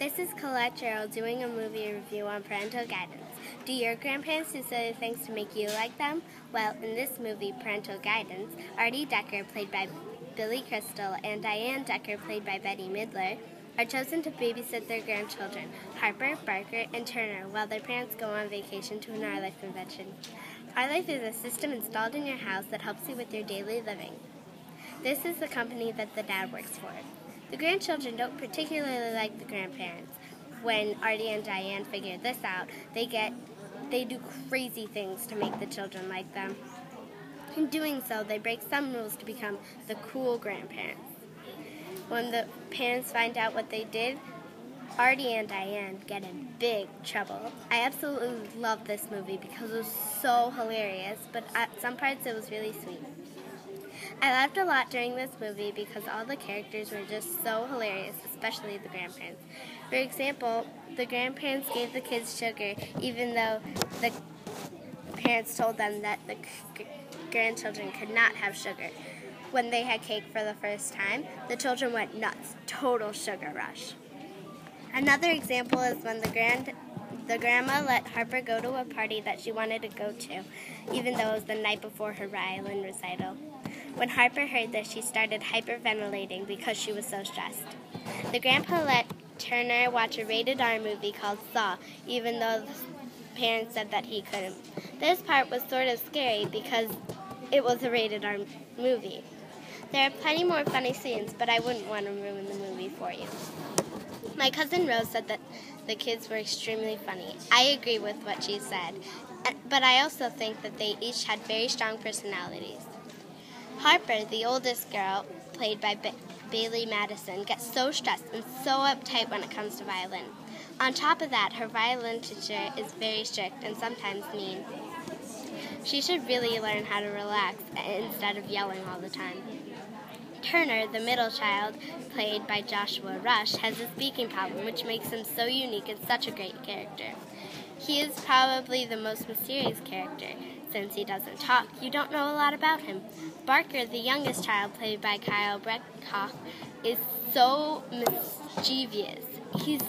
This is Colette doing a movie review on parental guidance. Do your grandparents do silly things to make you like them? Well, in this movie, Parental Guidance, Artie Decker, played by Billy Crystal, and Diane Decker, played by Betty Midler, are chosen to babysit their grandchildren, Harper, Barker, and Turner, while their parents go on vacation to an Our Life convention. Our Life is a system installed in your house that helps you with your daily living. This is the company that the dad works for. The grandchildren don't particularly like the grandparents. When Artie and Diane figure this out, they do crazy things to make the children like them. In doing so, they break some rules to become the cool grandparents. When the parents find out what they did, Artie and Diane get in big trouble. I absolutely love this movie because it was so hilarious, but at some parts it was really sweet. I laughed a lot during this movie because all the characters were just so hilarious, especially the grandparents. For example, the grandparents gave the kids sugar even though the parents told them that the grandchildren could not have sugar. When they had cake for the first time, the children went nuts, total sugar rush. Another example is when the grandma let Harper go to a party that she wanted to go to, even though it was the night before her violin recital. When Harper heard this, she started hyperventilating because she was so stressed. The grandpa let Turner watch a rated R movie called Saw, even though the parents said that he couldn't. This part was sort of scary because it was a rated R movie. There are plenty more funny scenes, but I wouldn't want to ruin the movie for you. My cousin Rose said that the kids were extremely funny. I agree with what she said, but I also think that they each had very strong personalities. Harper, the oldest girl, played by Bailey Madison, gets so stressed and so uptight when it comes to violin. On top of that, her violin teacher is very strict and sometimes mean. She should really learn how to relax instead of yelling all the time. Turner, the middle child, played by Joshua Rush, has a speaking problem, which makes him so unique and such a great character. He is probably the most mysterious character. Since he doesn't talk, you don't know a lot about him. Barker, the youngest child, played by Kyle Breckoff, is so mischievous. He's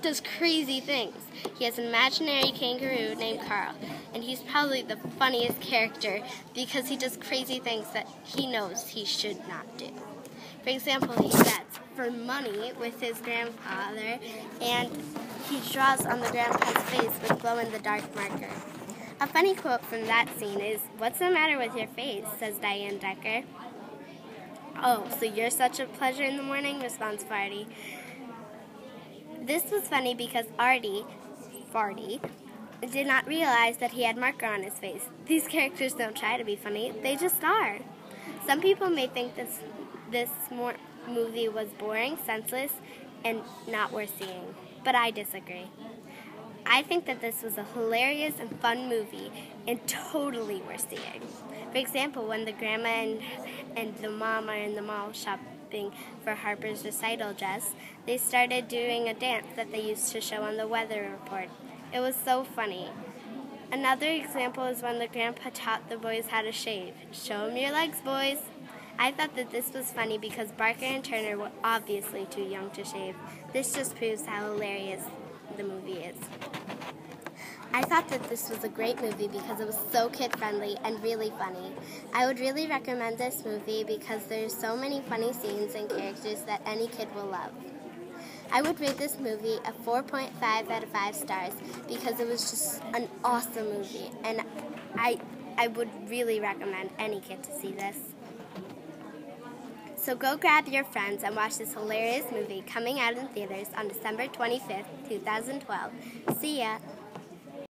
does crazy things. He has an imaginary kangaroo named Carl, and he's probably the funniest character because he does crazy things that he knows he should not do. For example, he bets for money with his grandfather, and he draws on the grandpa's face with glow-in-the-dark marker. A funny quote from that scene is, "What's the matter with your face?" says Diane Decker. "Oh, so you're such a pleasure in the morning?" responds Farty. This was funny because Farty, did not realize that he had marker on his face. These characters don't try to be funny, they just are. Some people may think this movie was boring, senseless, and not worth seeing, but I disagree. I think that this was a hilarious and fun movie and totally worth seeing. For example, when the grandma and the mom are in the mall shopping for Harper's recital dress, they started doing a dance that they used to show on the weather report. It was so funny. Another example is when the grandpa taught the boys how to shave. "Show 'em your legs, boys." I thought that this was funny because Barker and Turner were obviously too young to shave. This just proves how hilarious the movie is. I thought that this was a great movie because it was so kid-friendly and really funny. I would really recommend this movie because there's so many funny scenes and characters that any kid will love. I would rate this movie a 4.5 out of 5 stars because it was just an awesome movie, and I would really recommend any kid to see this. So go grab your friends and watch this hilarious movie coming out in theaters on December 25th, 2012. See ya!